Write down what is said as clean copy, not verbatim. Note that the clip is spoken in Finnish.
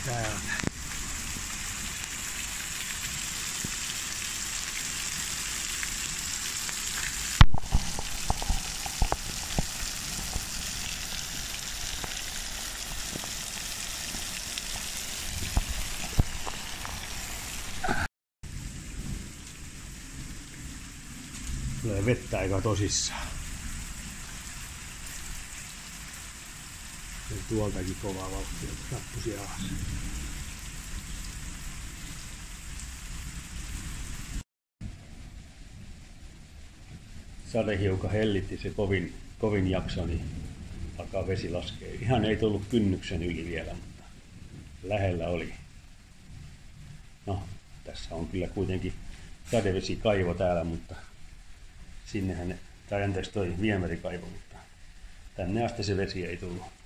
täältä. Tulee vettä aika tosissaan. Ja tuoltakin kovaa vauhtia rappusi alas. Sadehiukan hellitti se kovin jakso, niin alkaa vesi laskea. Ihan ei tullut kynnyksen yli vielä, mutta lähellä oli. No, tässä on kyllä kuitenkin sadevesikaivo täällä, mutta sinnehän, tai anteeksi toi viemärikaivo, mutta tänne asti se vesi ei tullut.